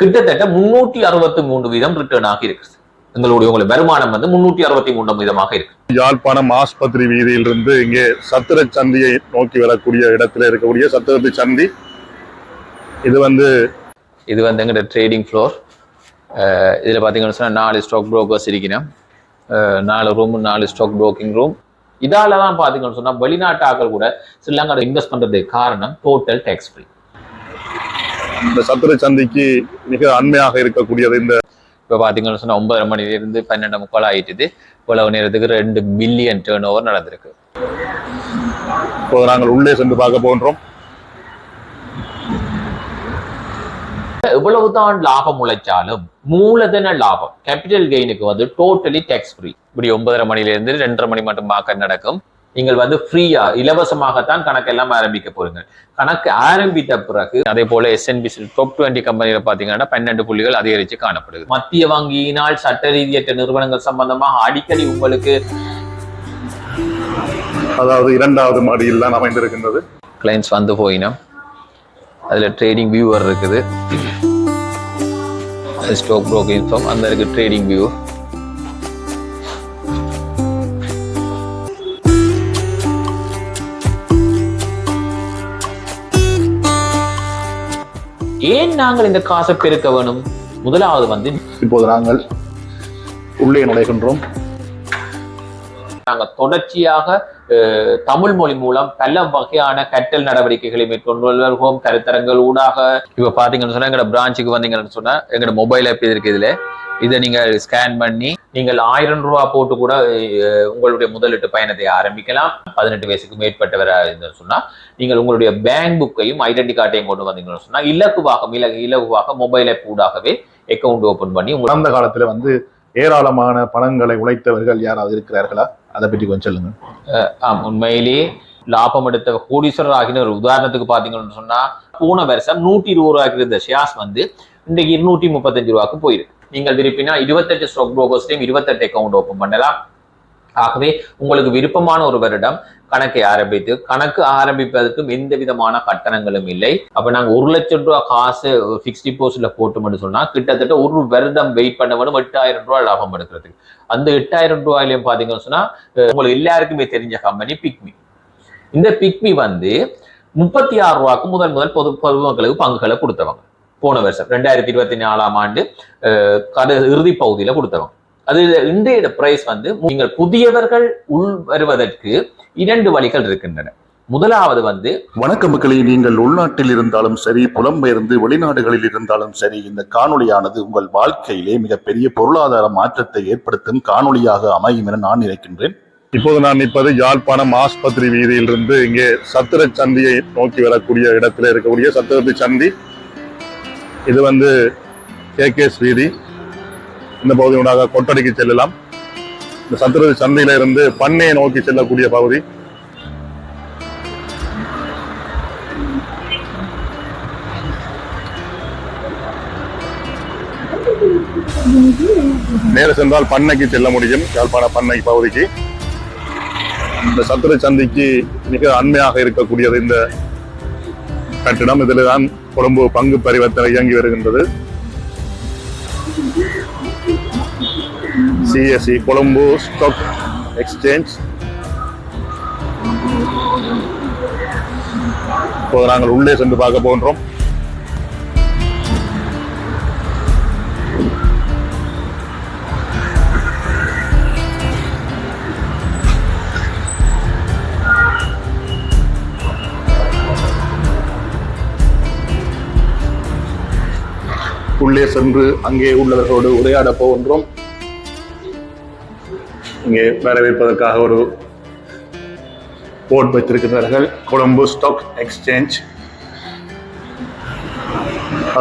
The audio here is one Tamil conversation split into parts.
கிட்டத்தட்ட 363 வீதம் ரிட்டர்ன் ஆகி இருக்கு. உங்களுடைய வருமானம் 363 வீதமாக இருக்கு. யாழ்ப்பாணம் ஆஸ்பத்திரி வீதியிலிருந்து இங்கே சத்திர சந்தியை நோக்கி வரக்கூடிய இடத்துல இருக்கக்கூடிய சத்திரத்து சந்தி. இது எங்கட ட்ரேடிங் ஃப்ளோர். இதுல பாத்தீங்கன்னா சொன்னா 4 ஸ்டாக் புரோக்கர்ஸ் இருக்கணும். 4 ரூம், 4 ஸ்டாக் புரோக்கிங் ரூம். இதாலதான் பாத்தீங்கன்னு சொன்னா வெளிநாட்டு ஆட்கள் கூட ஸ்ரீலங்கா இன்வெஸ்ட் பண்றதுக்கு காரணம் டோட்டல் டேக்ஸ் ஃப்ரீ. இந்த சத்திர சந்தைக்கு மிக அண்மையாக இருக்கக்கூடியது இந்த இப்போ பார்த்தீங்கன்னு சொன்னால் 9:30 மணிலிருந்து 12:45 ஆயிட்டுது. இவ்வளவு நேரத்துக்கு 2 பில்லியன் டேர்ன் ஓவர் நடந்திருக்கு. இப்போ நாங்கள் உள்ளே சென்று பார்க்க போன்றோம். எவ்வளவுதான் லாபம் உழைச்சாலும் மூலதன லாபம் கேபிட்டல் கெயினுக்கு டோட்டலி டேக்ஸ் ஃப்ரீ. இப்படி 9:30 மணிலிருந்து 2:30 மணி மட்டும் மார்க்கெட் நடக்கும். நீங்கள் ஃப்ரீயா இலவசமாகத்தான் கணக்கெல்லாம் ஆரம்பிக்க போறீங்க. கணக்கு ஆரம்பித்த பிறகு அதே போல SNBC டாப் 20 கம்பெனியில பாத்தீங்கன்னா 12 புள்ளிகள் அதிகரிச்சு காணப்படுது. மத்திய வங்கியினால் சட்ட ரீதியற்ற நிறுவனங்கள் சம்பந்தமாக அடிக்கடி உங்களுக்கு அதாவது 2வது மாடியில் தான் அமைந்திருக்கின்றது. கிளைண்ட்ஸ் போயினா அதுல ட்ரேடிங் வியூவர் இருக்குது. ஸ்டாக் புரோக்கிங் ஃபார்ம் அந்த இருக்கு ட்ரேடிங் வியூ. ஏன் நாங்கள் இந்த காசை பெருக்க வேணும்? முதலாவது இப்போது நாங்கள் உள்ளே நுழைகின்றோம். நாங்கள் தொடர்ச்சியாக தமிழ் மொழி மூலம் பல வகையான கற்றல் நடவடிக்கைகளை மேற்கொண்டு வருவோம். கருத்தரங்கள் ஊடாக இப்ப பாத்தீங்கன்னு சொன்னா எங்களோட பிரான்ச்சுக்கு வந்தீங்கன்னு சொன்னா எங்களோட மொபைல் ஆப் இருக்கு. இதுல இதை நீங்க ஸ்கேன் பண்ணி நீங்கள் 1000 ரூபாய் போட்டு கூட உங்களுடைய முதலீட்டு பயணத்தை ஆரம்பிக்கலாம். 18 வயசுக்கு மேற்பட்டவராக சொன்னா நீங்கள் உங்களுடைய பேங்க் புக்கையும் ஐடென்டி கார்டையும் கொண்டு வந்தீங்கன்னு சொன்னா இலகுவாக மொபைல் ஆப் ஊடாகவே அக்கௌண்ட் ஓபன் பண்ணி அந்த காலத்துல ஏராளமான பணங்களை உழைத்தவர்கள் யாராவது இருக்கிறார்களா? அதை பற்றி கொஞ்சம் சொல்லுங்க. உண்மையிலேயே லாபம் எடுத்த கோடீஸ்வரர் ஆகின ஒரு உதாரணத்துக்கு பாத்தீங்கன்னு சொன்னா போன வருஷம் 120 ரூபாய்க்கு இருந்த ஷேர்ஸ் இன்றைக்கு 235 ரூபாய்க்கு போயிருக்கு. நீங்கள் விரும்பினா 28 ஸ்டாக் புரோக்கர்ஸ்லையும் 28 அக்கௌண்ட் ஓபன் பண்ணலாம். ஆகவே உங்களுக்கு விருப்பமான ஒரு வருடம் கணக்கை ஆரம்பித்து கணக்கு ஆரம்பிப்பதற்கும் எந்த விதமான கட்டணங்களும் இல்லை. அப்ப நாங்க 1 லட்சம் ரூபாய் காசு பிக்ஸ்ட் டிபாசிட்ல போட்டோம்னு சொன்னா கிட்டத்தட்ட ஒரு வருடம் வெயிட் பண்ண வேணும் 8000 ரூபாய் லாபம் எடுக்கிறதுக்கு. அந்த 8000 ரூபாயிலையும் பாத்தீங்கன்னு சொன்னா உங்களுக்கு எல்லாருக்குமே தெரிஞ்ச கம்பெனி பிக்மி. இந்த பிக்மி 36 ரூபாய்க்கு முதல் பொதுமக்களுக்கு பங்குகளை கொடுத்தவங்க. போன வருஷம் 2024ஆம் ஆண்டு இறுதி பகுதியில கொடுத்தவங்க. அது இன்றைய பிரைஸ் நீங்கள் புதியவர்கள் உள் வருவதற்கு 2 வழிகள் இருக்கின்றன. முதலாவது வணக்கம் மக்களே, நீங்கள் உள்நாட்டில் இருந்தாலும் சரி, புலம்பெயர்ந்து வெளிநாடுகளில் இருந்தாலும் சரி, இந்த காணொளியானது உங்கள் வாழ்க்கையிலே மிகப்பெரிய பொருளாதார மாற்றத்தை ஏற்படுத்தும் காணொளியாக அமையும் என நான் நினைக்கின்றேன். இப்போது நான் நிற்பது யாழ்ப்பாணம் ஆஸ்பத்திரி வீதியிலிருந்து இங்கே சத்திர சந்தியை நோக்கி வரக்கூடிய இடத்துல இருக்கக்கூடிய சத்திரத்து சந்தி. இது கேகேஎஸ் வீதி. இந்த பகுதியூடாக கொட்டடிக்கு செல்லலாம். இந்த சத்திர சந்தையில இருந்து பண்ணையை நோக்கி செல்லக்கூடிய பகுதி. நேர சென்றால் பண்ணைக்கு செல்ல முடியும். யாழ்ப்பாண பண்ணை பகுதிக்கு. இந்த சத்திர சந்தைக்கு மிக அண்மையாக இருக்கக்கூடியது இந்த கட்டிடம். இதில் தான் கொழும்பு பங்கு பரிவர்த்தனை இயங்கி வருகின்றது. CSE Colombo stock exchange. இப்போது நாங்கள் உள்ளே சென்று பார்க்க போன்றோம். உள்ளே சென்று அங்கே உள்ளவர்களோடு உரையாட போகின்றோம். இங்கே வரவேற்பதற்காக ஒரு போர்டு வைத்திருக்கிறார்கள். கொழும்பு ஸ்டாக் எக்ஸ்சேஞ்ச்,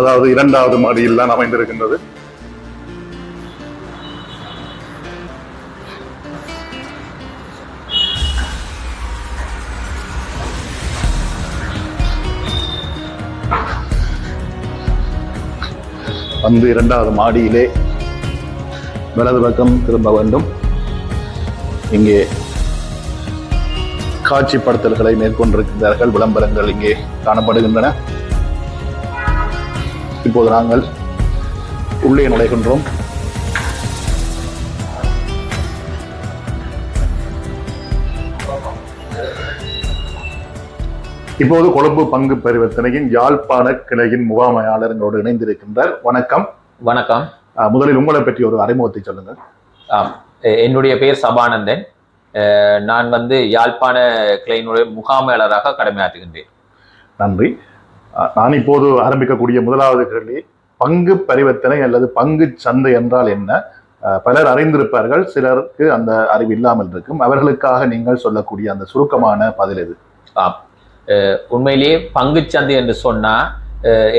அதாவது 2வது மாடியில் தான் அமைந்திருக்கின்றது. வந்து 2வது மாடியிலே வலது பக்கம் திரும்ப வேண்டும். இங்கே காட்சிப்படுத்தல்களை மேற்கொண்டிருக்கிறார்கள். விளம்பரங்கள் இங்கே காணப்படுகின்றன. இப்போது நாங்கள் உள்ளே நுழைகின்றோம். இப்போது கொழும்பு பங்கு பரிவர்த்தனையின் யாழ்ப்பாண கிளையின் முகாமையாளர் எங்களோடு இணைந்திருக்கின்றார். வணக்கம். வணக்கம். முதலில் உங்களை பற்றி ஒரு அறிமுகத்தை சொல்லுங்கள். என்னுடைய பெயர் சபானந்தன். நான் யாழ்ப்பாண கிளையினுடைய முகாமையாளராக கடமையாற்றுகின்றேன். நன்றி. நான் இப்போது ஆரம்பிக்கக்கூடிய முதலாவது கேள்வி, பங்கு பரிவர்த்தனை அல்லது பங்கு சந்தை என்றால் என்ன? பலர் அறிந்திருப்பார்கள், சிலருக்கு அந்த அறிவு இல்லாமல் இருக்கும். அவர்களுக்காக நீங்கள் சொல்லக்கூடிய அந்த சுருக்கமான பதில் எது? உண்மையிலேயே பங்குச்சந்தை என்று சொன்னா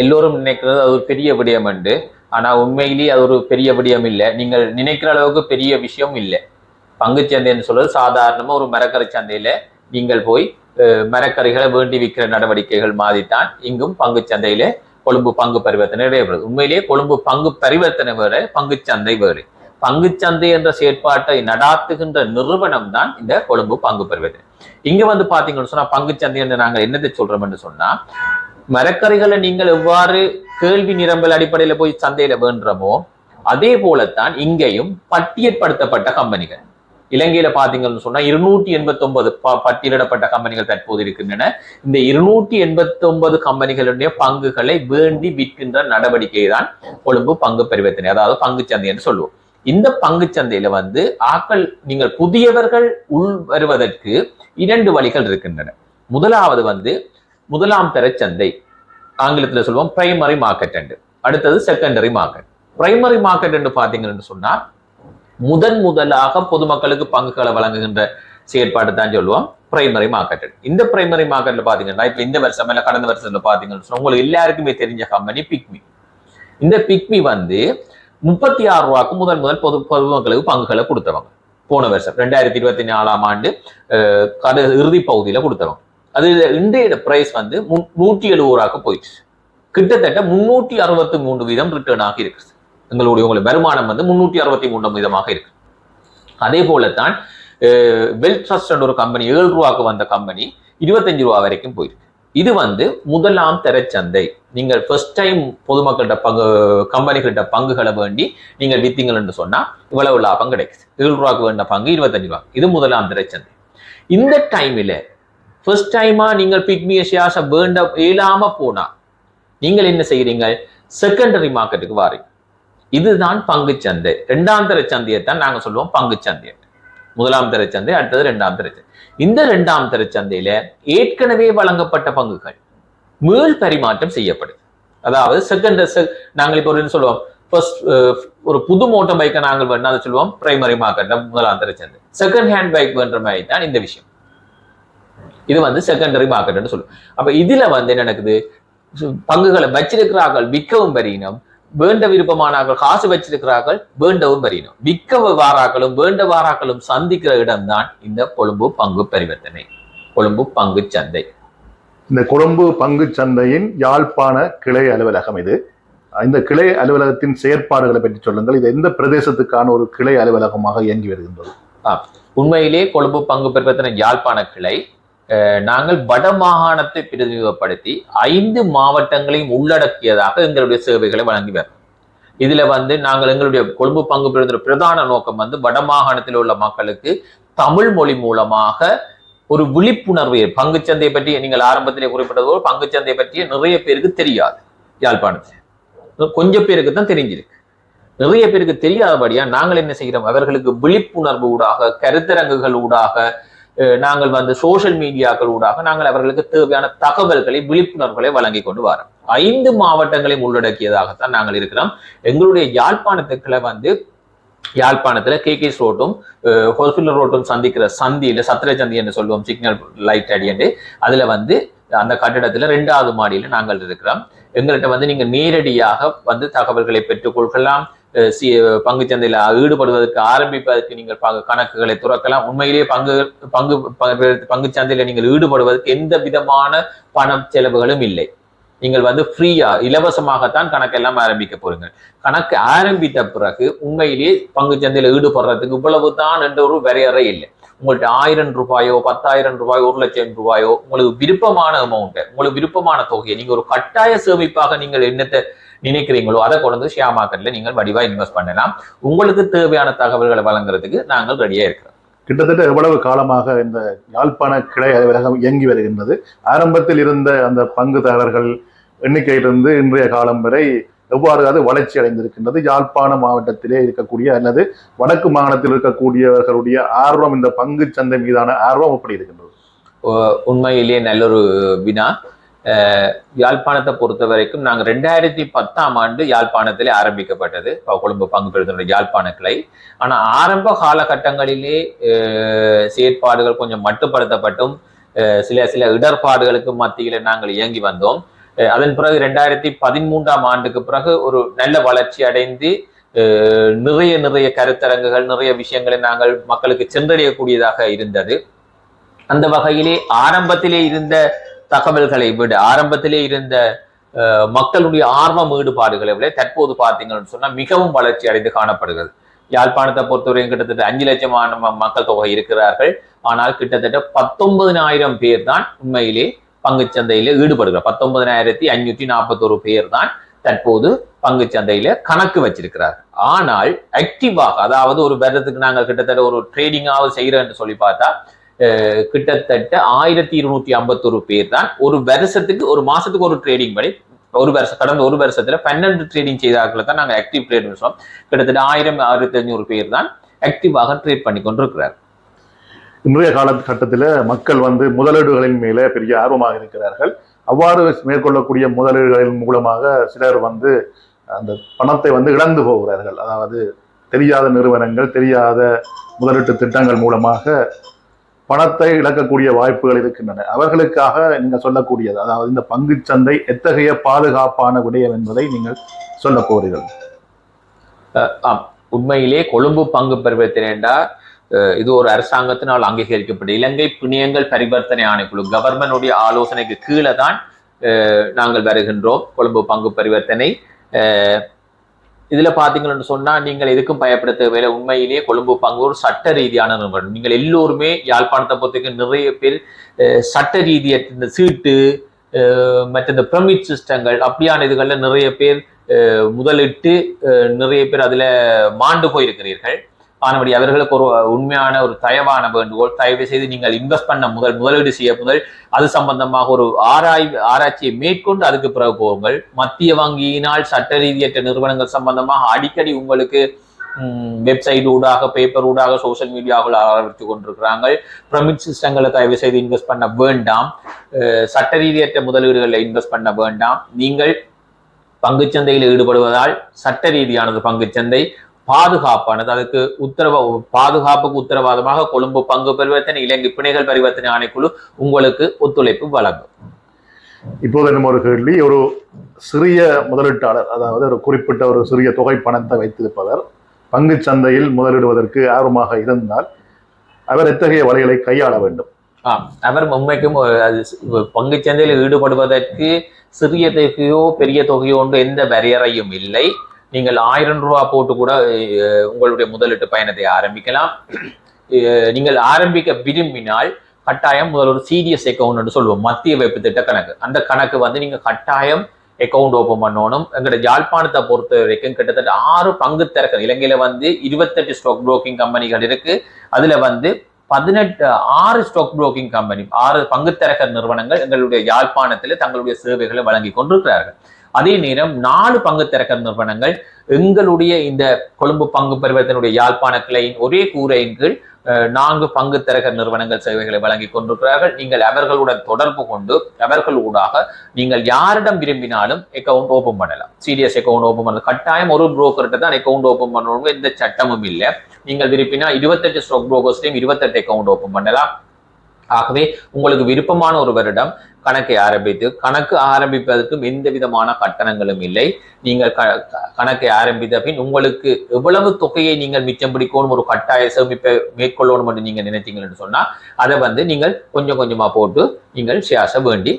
எல்லோரும் நினைக்கிறது அது ஒரு பெரிய விடயம் என்று. ஆனா உண்மையிலேயே அது ஒரு பெரிய விடயம் இல்லை. நீங்கள் நினைக்கிற அளவுக்கு பெரிய விஷயம் இல்லை. பங்குச்சந்தை என்று சொல்றது சாதாரணமா ஒரு மரக்கறி சந்தையில நீங்கள் போய் மரக்கறிகளை வேண்டி விற்கிற நடவடிக்கைகள் மாதிரிதான் இங்கும் பங்கு சந்தையில கொழும்பு பங்கு பரிவர்த்தனை நடைபெறுது. உண்மையிலேயே கொழும்பு பங்கு பரிவர்த்தனை வேறு, பங்கு சந்தை வேறு. பங்கு சந்தை என்ற செயற்பாட்டை நடாத்துகின்ற நிறுவனம் தான் இந்த கொழும்பு பங்கு பரிவர்த்தனை. இங்க பாத்தீங்கன்னு சொன்னா பங்கு சந்தை என்று நாங்கள் என்னத்தை சொல்றோம் என்று சொன்னா, மரக்கறிகளை நீங்கள் எவ்வாறு கேள்வி நிரம்பல் அடிப்படையில போய் சந்தையில வேண்டுறமோ அதே போலத்தான் இங்கேயும் பட்டியற்படுத்தப்பட்ட கம்பெனிகள். இலங்கையில பாத்தீங்கன்னு சொன்னா 289 பட்டியலிடப்பட்ட கம்பெனிகள் தற்போது இருக்கின்றன. இந்த 289 கம்பெனிகளுடைய பங்குகளை வேண்டி விற்கின்ற நடவடிக்கை தான் கொழும்பு பங்கு பரிவர்த்தனை, அதாவது பங்கு சந்தை என்று சொல்லுவோம். இந்த பங்கு சந்தையில ஆக்கள் நீங்கள் புதியவர்கள் உள் வருவதற்கு 2 வழிகள் இருக்கின்றன. முதலாவது முதலாம் தர சந்தை, ஆங்கிலத்தில் சொல்லுவோம் பிரைமரி மார்க்கெட் என்று. அடுத்தது செகண்டரி மார்க்கெட். பிரைமரி மார்க்கெட் என்று பாத்தீங்கன்னு சொன்னா முதலாக பொதுமக்களுக்கு பங்குகளை வழங்குகின்ற செயற்பாடு தான் சொல்லுவோம் பிரைமரி மார்க்கெட். இந்த பிரைமரி மார்க்கெட்ல பாத்தீங்கன்னா இப்ப இந்த வருஷம் இல்ல கடந்த வருஷத்துல பாத்தீங்கன்னு உங்களுக்கு எல்லாருக்குமே தெரிஞ்ச கம்பெனி பிக்மி. இந்த பிக்மி 36 ரூபாய்க்கு முதல் பொதுமக்களுக்கு பங்குகளை கொடுத்தவங்க. போன வருஷம் 2024ஆம் ஆண்டு இறுதி பகுதியில கொடுத்தவங்க. அது இன்றைய பிரைஸ் 170 ரூபாய்க்கு போயிடுச்சு. கிட்டத்தட்ட 363% ரிட்டர்ன் ஆகி இருக்கு. உங்களுக்கு வருமானம் 363% இருக்கு. அதே போலத்தான் வெல் ட்ரஸ்ட் ஒரு கம்பெனி 7 ரூபாய்க்கு வந்த கம்பெனி 25 ரூபாய் வரைக்கும் போயிருக்கு. இது முதலாம் தர சந்தை. நீங்கள் ஃபர்ஸ்ட் டைம் பொதுமக்கள்கிட்ட கம்பெனிகள்கிட்ட பங்குகளை வேண்டி நீங்கள் வித்தீங்கன்னு சொன்னா இவ்வளவு லாபம் கிடைக்குது. 7 ரூபாய்க்கு வேண்ட பங்கு 25 ரூபாய். இது முதலாம் தர சந்தை. இந்த டைம்ல ஃபர்ஸ்ட் டைமா நீங்கள் பிக்மி ஷேர்ஸை வேண்ட இயலாம போனா நீங்கள் என்ன செய்யறீங்க? செகண்டரி மார்க்கெட்டுக்கு வாரீங்க. இதுதான் பங்கு சந்தை. 2ஆம் தர சந்தையை தான் நாங்க சொல்லுவோம் பங்கு சந்தை. முதலாம் தர சந்தை, அடுத்தது 2ஆம் தர சந்தை. இந்த 2ஆம் தர சந்தையில ஏற்கனவே வழங்கப்பட்ட பங்குகள் மீள் பரிமாற்றம் செய்யப்படுது. அதாவது நாங்கள் இப்போ சொல்லுவோம் ஒரு புது மோட்டார் பைக்கை நாங்கள் வேணும் அதை சொல்லுவோம் பிரைமரி மார்க்கெட்ல முதலாம் தர சந்தை. செகண்ட் ஹேண்ட் பைக் வேண்ட மாதிரி தான் இந்த விஷயம். இது செகண்டரி மார்க்கெட்னு சொல்லுவோம். அப்ப இதுல என்ன நடக்குது? பங்குகளை வச்சிருக்கிறார்கள், விற்கவும் வரையினம். வேண்ட விருப்பமானார்கள், காசு வச்சிருக்கிறார்கள், வேண்டவும் வரையினம். விற்க வாராக்களும் வேண்ட வாராக்களும் சந்திக்கிற இடம்தான் இந்த கொழும்பு பங்கு பரிவர்த்தனை, கொழும்பு பங்கு சந்தை. இந்த கொழும்பு பங்கு சந்தையின் யாழ்ப்பாண கிளை அலுவலகம் இது. இந்த கிளை அலுவலகத்தின் செயற்பாடுகளை பற்றி சொல்லுங்கள். இது எந்த பிரதேசத்துக்கான ஒரு கிளை அலுவலகமாக இயங்கி வருகின்றது? உண்மையிலே கொழும்பு பங்கு பரிவர்த்தனை யாழ்ப்பாண கிளை நாங்கள் வடமாகாணத்தை பிரதிநிதிப்படுத்தி 5 மாவட்டங்களையும் உள்ளடக்கியதாக எங்களுடைய சேவைகளை வழங்கி வரோம். இதுல நாங்கள் எங்களுடைய கொழும்பு பங்கு பரிவர்த்தனை பிரதான நோக்கம் வடமாகாணத்தில் உள்ள மக்களுக்கு தமிழ் மொழி மூலமாக ஒரு விழிப்புணர்வு. பங்குச்சந்தை பற்றி நீங்கள் ஆரம்பத்திலே குறிப்பிட்டது போல் பங்குச்சந்தை பற்றிய நிறைய பேருக்கு தெரியாது. யாழ்ப்பாணத்தில் கொஞ்சம் பேருக்கு தான் தெரிஞ்சிருக்கு. நிறைய பேருக்கு தெரியாதபடியா நாங்கள் என்ன செய்கிறோம்? அவர்களுக்கு விழிப்புணர்வு ஊடாக, கருத்தரங்குகள் ஊடாக, நாங்கள் சோசியல் மீடியாக்கள் ஊடாக நாங்கள் அவர்களுக்கு தேவையான தகவல்களை, விழிப்புணர்வுகளை வழங்கி கொண்டு வரோம். 5 மாவட்டங்களையும் உள்ளடக்கியதாகத்தான் நாங்கள் இருக்கிறோம். எங்களுடைய யாழ்ப்பாணத்துக்குள்ள யாழ்ப்பாணத்துல கேகேஸ் ரோட்டும் ஹாஸ்பிட்டல் ரோட்டும் சந்திக்கிற சந்தியில சத்திர சந்தி என்று சொல்லுவோம், சிக்னல் லைட் அடியண்டு. அதுல அந்த கட்டிடத்துல 2வது மாடியில நாங்கள் இருக்கிறோம். எங்கள்கிட்ட நீங்க நேரடியாக தகவல்களை பெற்றுக் கொள்ளலாம். பங்குச்சந்தையில ஈடுபடுவதற்கு ஆரம்பிப்பதற்கு நீங்கள் கணக்குகளை துறக்கலாம். உண்மையிலேயே பங்கு சந்தையில நீங்கள் ஈடுபடுவதற்கு எந்த விதமான பணம் செலவுகளும் இல்லை. நீங்கள் ஃப்ரீயா இலவசமாகத்தான் கணக்கெல்லாம் ஆரம்பிக்க போறீங்க. கணக்கு ஆரம்பித்த பிறகு உண்மையிலேயே பங்கு சந்தையில ஈடுபடுறதுக்கு இவ்வளவுதான் என்ற ஒரு வரையறை இல்லை. உங்கள்கிட்ட 1000 ரூபாயோ 10,000 ரூபாயோ 1,00,000 ரூபாயோ உங்களுக்கு விருப்பமான அமௌண்ட், உங்களுக்கு விருப்பமான தொகையை நீங்க ஒரு கட்டாய சேமிப்பாக நீங்கள் என்னத்தை நினைக்கிறீங்களோ அதை கொண்டு வந்து ஷேர் மார்க்கெட்ல நீங்கள் வடிவா இன்வெஸ்ட் பண்ணலாம். உங்களுக்கு தேவையான தகவல்களை வழங்குறதுக்கு நாங்கள் ரெடியா இருக்கிறோம். கிட்டத்தட்ட எவ்வளவு காலமாக இந்த யாழ்ப்பாண கிளை அலுவலகம் இயங்கி வருகின்றது? ஆரம்பத்தில் இருந்த அந்த பங்குதாரர்கள் எண்ணிக்கையிலிருந்து இன்றைய காலம் வரை எவ்வாறு அது வளர்ச்சி அடைந்திருக்கின்றது? யாழ்ப்பாண மாவட்டத்திலே இருக்கக்கூடிய அல்லது வடக்கு மாகாணத்தில் இருக்கக்கூடியவர்களுடைய ஆர்வம், இந்த பங்கு சந்தை மீதான ஆர்வம் எப்படி இருக்கின்றது? உண்மையிலேயே நல்லொரு வினா. யாழ்ப்பாணத்தை பொறுத்த வரைக்கும் நாங்கள் 2010ஆம் ஆண்டு யாழ்ப்பாணத்திலே ஆரம்பிக்கப்பட்டது கொழும்பு பங்கு பெறுவதனுடைய யாழ்ப்பாண கிளை. ஆனால் ஆரம்ப காலகட்டங்களிலே செயற்பாடுகள் கொஞ்சம் மட்டுப்படுத்தப்பட்டும் சில இடர்பாடுகளுக்கு மத்தியில நாங்கள் இயங்கி வந்தோம். அதன் பிறகு 2013ஆம் ஆண்டுக்கு பிறகு ஒரு நல்ல வளர்ச்சி அடைந்து நிறைய கருத்தரங்குகள், நிறைய விஷயங்களை நாங்கள் மக்களுக்கு சென்றடையக்கூடியதாக இருந்தது. அந்த வகையிலே ஆரம்பத்திலே இருந்த தகவல்களை விட, ஆரம்பத்திலே இருந்த மக்களுடைய ஆர்வம் ஈடுபாடுகளை விட தற்போது பார்த்தீங்கன்னு சொன்னா மிகவும் வளர்ச்சி அடைந்து காணப்படுகிறது. யாழ்ப்பாணத்தை பொறுத்தவரையும் கிட்டத்தட்ட 5 லட்சமான மக்கள் தொகை இருக்கிறார்கள். ஆனால் கிட்டத்தட்ட 19,000 பேர் தான் உண்மையிலே பங்குச்சந்தையில ஈடுபடுகிறார். 19,541 பேர் தான் தற்போது பங்குச்சந்தையில கணக்கு வச்சிருக்கிறார். ஆனால் ஆக்டிவாக, அதாவது ஒரு வருடத்துக்கு நாங்கள் கிட்டத்தட்ட ஒரு ட்ரேடிங்காக செய்யறோம்னு சொல்லி பார்த்தா கிட்டத்தட்ட 1251 பேர் தான் ஒரு வருஷத்துக்கு, ஒரு மாசத்துக்கு ஒரு ட்ரேடிங் படி கடந்த ஒரு வருஷத்துல 12 ட்ரேடிங் செய்தார்களை தான் நாங்கள் ஆக்டிவ் ட்ரேட் சொல்றோம். கிட்டத்தட்ட 1000-1500 பேர் தான் ஆக்டிவாக ட்ரேட் பண்ணி கொண்டிருக்கிறார். இன்றைய காலகட்டத்தில் மக்கள் முதலீடுகளின் மேலே பெரிய ஆர்வமாக இருக்கிறார்கள். அவ்வாறு மேற்கொள்ளக்கூடிய முதலீடுகளின் மூலமாக சிலர் அந்த பணத்தை இழந்து போகிறார்கள். அதாவது தெரியாத நிறுவனங்கள், தெரியாத முதலீட்டு திட்டங்கள் மூலமாக பணத்தை இழக்கக்கூடிய வாய்ப்புகள் இருக்கின்றன. அவர்களுக்காக நீங்க சொல்லக்கூடியது, அதாவது இந்த பங்குச்சந்தை எத்தகைய பாதுகாப்பான விடயம் என்பதை நீங்கள் சொல்ல போகிறீர்கள்? உண்மையிலே கொழும்பு பங்கு பரிவர்த்தனை இது ஒரு அரசாங்கத்தினால் அங்கீகரிக்கப்பட்ட இலங்கை பிணையங்கள் பரிவர்த்தனை ஆணைக்குழு கவர்மெண்டுடைய ஆலோசனைக்கு கீழே தான் நாங்கள் வருகின்றோம். கொழும்பு பங்கு பரிவர்த்தனை இதுல பாத்தீங்கன்னு சொன்னா நீங்கள் எதுக்கும் பயப்பட தேவையில்லை. உண்மையிலேயே கொழும்பு பங்கு ஒரு சட்ட ரீதியான நிறுவனம். நீங்கள் எல்லோருமே யாழ்ப்பாணத்தை பொறுத்தவரைக்கும் நிறைய பேர் சட்ட ரீதிய இந்த சீட்டு மற்ற இந்த பெர்மிட் சிஸ்டங்கள் அப்படியான இதுகள்ல நிறைய பேர் முதலிட்டு நிறைய பேர் அதுல மாண்டு போயிருக்கிறீர்கள். ஆனபடி அவர்களுக்கு ஒரு உண்மையான ஒரு தயவான வேண்டுகோள், தயவு செய்து நீங்கள் இன்வெஸ்ட் பண்ண முதலீடு செய்ய முதல் அது சம்பந்தமாக ஒரு ஆராய்ச்சியை மேற்கொண்டு அதுக்கு பிறகு போங்கள். மத்திய வங்கியினால் சட்ட ரீதியற்ற நிறுவனங்கள் சம்பந்தமாக அடிக்கடி உங்களுக்கு வெப்சைட் ஊடாக, பேப்பர் ஊடாக, சோசியல் மீடியாவில் ஆரம்பித்து கொண்டிருக்கிறாங்க. பிரமிட் சிஸ்டங்களை தயவு செய்து இன்வெஸ்ட் பண்ண வேண்டாம். சட்ட ரீதியற்ற முதலீடுகளில் இன்வெஸ்ட் பண்ண வேண்டாம். நீங்கள் பங்குச்சந்தையில் ஈடுபடுவதால் சட்ட ரீதியானது பங்குச்சந்தை பாதுகாப்பானது. அதுக்கு பாதுகாப்புக்கு உத்தரவாதமாக கொழும்பு பங்கு பரிவர்த்தனை இலங்கை பிணைகள் பரிவர்த்தனை ஆணைக்குழு உங்களுக்கு ஒத்துழைப்பு வழங்கும். இப்போது நம்ம ஒரு கேள்வி, ஒரு சிறிய முதலீட்டாளர், அதாவது ஒரு குறிப்பிட்ட ஒரு சிறிய தொகை பணத்தை வைத்திருப்பவர் பங்கு சந்தையில் முதலிடுவதற்கு ஆர்வமாக இருந்தால் அவர் எத்தகைய வழிகளை கையாள வேண்டும்? அவர் உண்மைக்கும் பங்கு சந்தையில் ஈடுபடுவதற்கு சிறிய தொகையோ பெரிய தொகையோ ஒன்று எந்த வரையறையும் இல்லை. நீங்கள் 1000 ரூபாய் போட்டு கூட உங்களுடைய முதலீட்டு பயணத்தை ஆரம்பிக்கலாம். நீங்கள் ஆரம்பிக்க விரும்பினால் கட்டாயம் முதல் ஒரு சிடிஎஸ் அக்கௌண்ட் சொல்லுவோம், மத்திய வைப்பு திட்ட கணக்கு. அந்த கணக்கு நீங்க கட்டாயம் அக்கௌண்ட் ஓபன் பண்ணணும். எங்களோட யாழ்ப்பாணத்தை பொறுத்த வரைக்கும் கிட்டத்தட்ட 6 பங்கு திறக்க, இலங்கையில 28 ஸ்டாக் புரோக்கிங் கம்பெனிகள் இருக்கு. அதுல 6 ஸ்டாக் புரோக்கிங் கம்பெனி, 6 பங்கு திறக்க நிறுவனங்கள் எங்களுடைய யாழ்ப்பாணத்தில் தங்களுடைய சேவைகளை வழங்கி கொண்டிருக்கிறார்கள். அதே நேரம் 4 பங்கு திறக்க நிறுவனங்கள் எங்களுடைய இந்த கொழும்பு பங்கு பரிவர்த்தனுடைய யாழ்ப்பாண கிளையின் ஒரே கூரையின் கீழ் 4 பங்கு திறக்க நிறுவனங்கள் சேவைகளை வழங்கி கொண்டிருக்கிறார்கள். நீங்கள் அவர்களுடன் தொடர்பு கொண்டு அவர்களூடாக நீங்கள் யாரிடம் விரும்பினாலும் அக்கௌண்ட் ஓபன் பண்ணலாம். சிடிஎஸ் அக்கௌண்ட் ஓபன் பண்ணலாம். கட்டாயம் ஒரு புரோக்கர்கிட்ட தான் அக்கௌண்ட் ஓபன் பண்ணணும், எந்த சட்டமும் இல்லை. நீங்கள் விரும்பினா 28 ஸ்டாக் புரோக்கர்ஸ்டையும் 28 அக்கௌண்ட் ஓபன் பண்ணலாம். ஆகவே உங்களுக்கு விருப்பமான ஒரு வருடம் கணக்கை கணக்கு ஆரம்பிப்பதற்கும் எந்த விதமான கட்டணங்களும் இல்லை. நீங்கள் கணக்கை ஆரம்பித்த பின் உங்களுக்கு எவ்வளவு தொகையை நீங்கள் மிச்சம் பிடிக்கணும், ஒரு கட்டாய சேமிப்பை மேற்கொள்ளணும் என்று நீங்க நினைத்தீங்கன்னு சொன்னா அதை நீங்கள் கொஞ்சம் கொஞ்சமா போட்டு நீங்கள் ஷேர்ஸை வேண்டி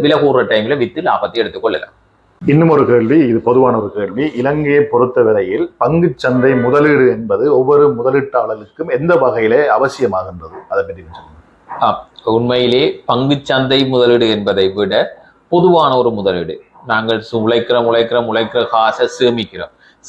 விலை கூறுற டைம்ல வித்து லாபத்தை எடுத்துக்கொள்ளலாம். இன்னும் ஒரு கேள்வி, இது பொதுவான ஒரு கேள்வி. இலங்கையை பொறுத்தவரையில் பங்கு சந்தை முதலீடு என்பது ஒவ்வொரு முதலீட்டாளருக்கும் எந்த வகையிலே அவசியமாகின்றது, அதை பற்றி சொல்லுங்க. உண்மையிலே பங்கு சந்தை முதலீடு என்பதை விட பொதுவான ஒரு முதலீடு, நாங்கள் உழைக்கிற காசை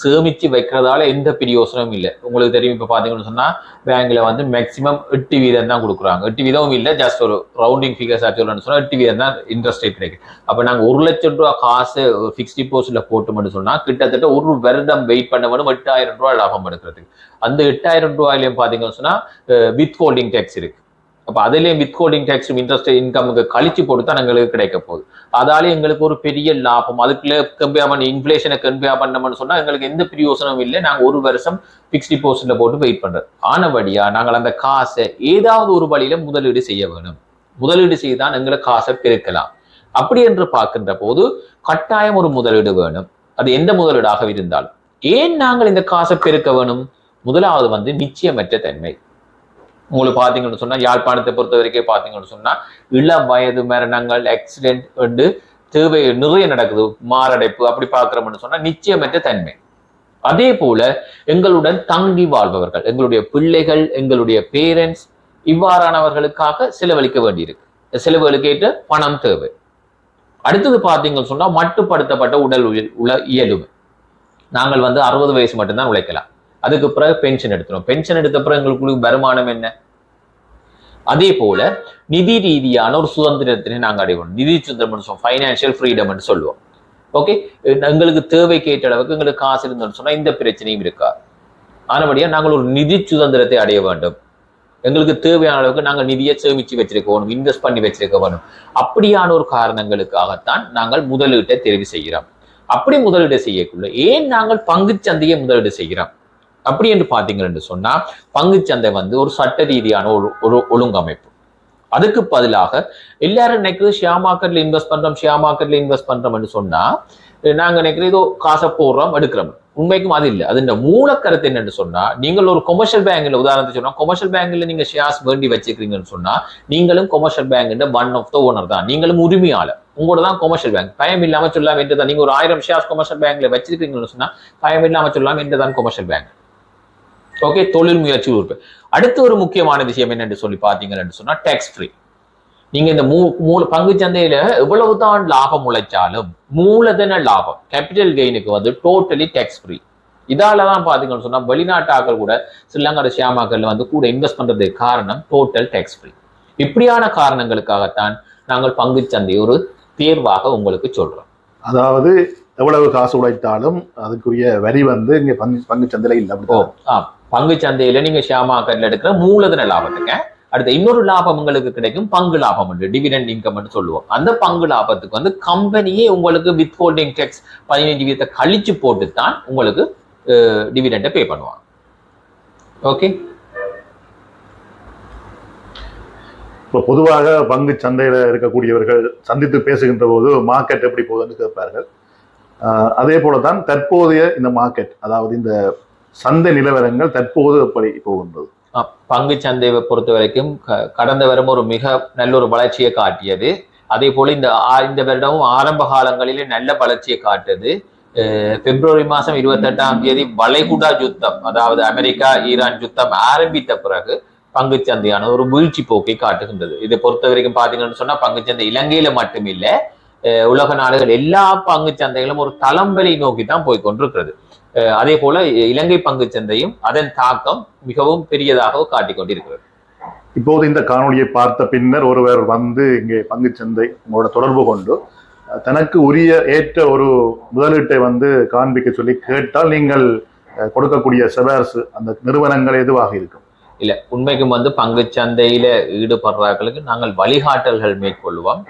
சேமிச்சு வைக்கிறதால எந்த பிரயோசனமும் இல்லை. உங்களுக்கு தெரியும், இப்போ பார்த்தீங்கன்னு சொன்னா பேங்க்ல வந்து மேக்சிமம் 8% தான் கொடுக்குறாங்க. 8% இல்லை, ஜஸ்ட் ஒரு ரவுண்டிங் ஃபிகர்ஸ் ஆச்சுன்னு சொன்னா 8% தான் இன்ட்ரெஸ்ட் ரேட் கிடைக்கும். அப்போ நாங்கள் 1,00,000 காசு ஃபிக்ஸ்ட் டிபாசிட்ல போட்டோம்னு சொன்னா கிட்டத்தட்ட ஒரு வருடம் வெயிட் பண்ண வேணும் 8,000 ரூபாய் லாபம் எடுக்கிறதுக்கு. அந்த 8,000 ரூபாயிலையும் பார்த்தீங்கன்னு சொன்னா வித் ஹோல்டிங் டேக்ஸ் இருக்கு. அப்போ அதுலேயும் வித் ஹோல்டிங் டேக்ஸ் இன்ட்ரெஸ்ட் இன்கமுக்கு கழிச்சு போட்டு தான் எங்களுக்கு கிடைக்க போகுது. அதாலே எங்களுக்கு ஒரு பெரிய லாபம். அதுக்குள்ள கம்பேர் பண்ணி இன்ஃபிளேஷனை கம்பேர் பண்ணோம்னு சொன்னா எங்களுக்கு எந்த பிரயோசனமும் இல்லை. நாங்கள் ஒரு வருஷம் ஃபிக்ஸ்ட் டிபாசிட்ல போட்டு வெயிட் பண்றோம். ஆனபடியா நாங்கள் அந்த காசை ஏதாவது ஒரு வழியில முதலீடு செய்ய வேணும். முதலீடு செய்தான் எங்களை காசை பெருக்கலாம். அப்படி என்று பார்க்கின்ற போது கட்டாயம் ஒரு முதலீடு வேணும். அது எந்த முதலீடாக இருந்தாலும். ஏன் நாங்கள் இந்த காசை பெருக்க வேணும்? முதலாவது வந்து நிச்சயமற்ற தன்மை. உங்களுக்கு பார்த்தீங்கன்னு சொன்னா யாழ்ப்பாணத்தை பொறுத்த வரைக்கும் பார்த்தீங்கன்னு சொன்னா இளம் வயது மரணங்கள், ஆக்சிடென்ட் வந்து தேவை நிறைய நடக்குது, மாரடைப்பு, அப்படி பார்க்கிறோம்னு சொன்னா நிச்சயமற்ற தன்மை. அதே போல எங்களுடன் தங்கி வாழ்பவர்கள், எங்களுடைய பிள்ளைகள், எங்களுடைய பேரண்ட்ஸ், இவ்வாறானவர்களுக்காக செலவழிக்க வேண்டியிருக்கு. செலவுகளுக்கு ஏற்ற பணம் தேவை. அடுத்தது பார்த்தீங்கன்னு சொன்னா மட்டுப்படுத்தப்பட்ட உடல் இயலுமை. நாங்கள் வந்து 60 வயசு மட்டும்தான் உழைக்கலாம். அதுக்கு பிறகு பென்ஷன் எடுத்துரும். பென்ஷன் எடுத்த பிறகு எங்களுக்கு வருமானம் என்ன? அதே போல நிதி ரீதியான ஒரு சுதந்திரத்தினை நாங்கள் அடைவோம். நிதி சுதந்திரம், ஃபைனான்சியல் ஃப்ரீடம் சொல்லுவோம். ஓகே, எங்களுக்கு தேவை கேட்ட அளவுக்கு எங்களுக்கு காசு இருந்தோம்னு சொன்னா இந்த பிரச்சனையும் இருக்கா. ஆனபடியா நாங்கள் ஒரு நிதி சுதந்திரத்தை அடைய வேண்டும். எங்களுக்கு தேவையான அளவுக்கு நாங்கள் நிதியை சேமிச்சு வச்சிருக்க வேணும், இன்வெஸ்ட் பண்ணி வச்சிருக்க வேணும். அப்படியான ஒரு காரணங்களுக்காகத்தான் நாங்கள் முதலீட்டை தெரிவு செய்கிறோம். அப்படி முதலீடு செய்யக்குள்ள ஏன் நாங்கள் பங்குச்சந்தையை முதலீடு செய்கிறோம் அப்படி என்று பார்த்தீங்கன்னு சொன்னா, பங்குச்சந்தை வந்து ஒரு சட்ட ரீதியான ஒரு ஒழுங்கமைப்பு. அதுக்கு பதிலாக எல்லாரும் நினைக்கிறது ஷேர் மார்க்கெட்ல இன்வெஸ்ட் பண்றோம்னு சொன்னா நாங்க நினைக்கிறோம் ஏதோ காசை போடுறோம் எடுக்கிறோம். உண்மைக்கும் அது இல்லை. அது இந்த மூலக்கருத்து என்னன்னு சொன்னா, நீங்கள் ஒரு கொமர்ஷியல் பேங்க்ல உதாரணத்துக்கு சொன்னா, கொமர்ஷியல் பேங்க்ல நீங்க ஷேர்ஸ் வேண்டி வச்சுக்கிறீங்கன்னு சொன்னா நீங்களும் commercial bank one of the owner தான். நீங்களும் உரிமையாளர். உங்களோட தான் கொமர்ஷியல் பேங்க். பயம் இல்லாம சொல்லலாம் என்றுதான். நீங்க ஒரு 1000 ஷேர்ஸ் கொமர்ஷியல் பேங்க்ல வச்சிருக்கீங்கன்னு சொன்னா பயம் இல்லாம சொல்லலாம் என்றுதான் கொமர்ஷியல் பேங்க். ஓகே, தொழில் முயற்சி உறுப்பு. அடுத்த ஒரு முக்கியமான விஷயம் என்னன்னு சொல்லி பாத்தீங்கன்னு சொன்னா டேக்ஸ் ஃப்ரீ. நீங்க இந்த பங்கு சந்தையில எவ்வளவு தான் லாபம் உழைச்சாலும் மூலதன லாபம், கேபிட்டல் கெயினுக்கு வந்து டோட்டலி டேக்ஸ் ஃப்ரீ. இதாலதான் பாத்தீங்கன்னு சொன்னா வெளிநாட்டு ஆக்கள் கூட ஸ்ரீலங்கா ஷேர் மார்க்கெட்ல வந்து கூட இன்வெஸ்ட் பண்றதுக்கு காரணம் டோட்டல் டேக்ஸ் ஃப்ரீ. இப்படியான காரணங்களுக்காகத்தான் நாங்கள் பங்கு சந்தை ஒரு தேர்வாக உங்களுக்கு சொல்றோம். அதாவது எவ்வளவு காசு உழைத்தாலும் அதுக்குரிய வரி வந்து இங்க பங்கு சந்தையில இல்லை. பங்கு சந்தையில நீங்க ஷேர் மார்க்கெட்ல எடுக்கிற மூலதன லாபத்துக்கு அடுத்த இன்னொரு லாபம் உங்களுக்கு கிடைக்கும், பங்கு லாபம் உண்டு, டிவிடெண்ட் இன்கம் சொல்லுவோம். அந்த பங்கு லாபத்துக்கு வந்து கம்பெனியே உங்களுக்கு வித் ஹோல்டிங் டேக்ஸ் 15% கழிச்சு போட்டு தான் உங்களுக்கு டிவிடெண்டை பே பண்ணுவாங்க. ஓகே, இப்போ பொதுவாக பங்கு சந்தையில இருக்கக்கூடியவர்கள் சந்தித்து பேசுகின்ற போது மார்க்கெட் எப்படி போகுதுன்னு கேட்பார்கள். அதே போலதான் தற்போதைய இந்த மார்க்கெட், அதாவது இந்த சந்தை நிலவரங்கள் தற்போது எப்படி போகின்றது? பங்கு சந்தையை பொறுத்த வரைக்கும் கடந்த வருடம் ஒரு மிக நல்ல ஒரு வளர்ச்சியை காட்டியது. அதே போல இந்த வருடமும் ஆரம்ப காலங்களிலே நல்ல வளர்ச்சியை காட்டுது. பிப்ரவரி மாதம் 28ஆம் தேதி வளைகுடா யுத்தம், அதாவது அமெரிக்கா ஈரான் யுத்தம் ஆரம்பித்த பிறகு பங்கு சந்தையான ஒரு வீழ்ச்சி போக்கை காட்டுகின்றது. இதை பொறுத்த வரைக்கும் பாத்தீங்கன்னு சொன்னா பங்கு சந்தை இலங்கையில மட்டுமில்லை, உலக நாடுகள் எல்லா பங்கு சந்தைகளும் ஒரு தளம்பலை நோக்கி தான் போய் கொண்டிருக்கிறது. அதே போல இலங்கை பங்கு சந்தையும் அதன் தாக்கம் மிகவும் பெரியதாக காட்டிக் கொண்டிருக்கிறது. இப்போது இந்த காணொலியை பார்த்த பின்னர் ஒருவர் வந்து இங்கே பங்கு சந்தை உங்களோட தொடர்பு கொண்டு தனக்கு உரிய ஏற்ற ஒரு முதலீட்டை வந்து காண்பிக்க சொல்லி கேட்டால் நீங்கள் கொடுக்கக்கூடிய செவார்ஸ் அந்த நிறுவனங்கள் எதுவாக இருக்கும்? இல்ல, உண்மைக்கும் வந்து பங்கு சந்தையில ஈடுபடுறார்களுக்கு நாங்கள் வழிகாட்டல்கள் மேற்கொள்வோம்.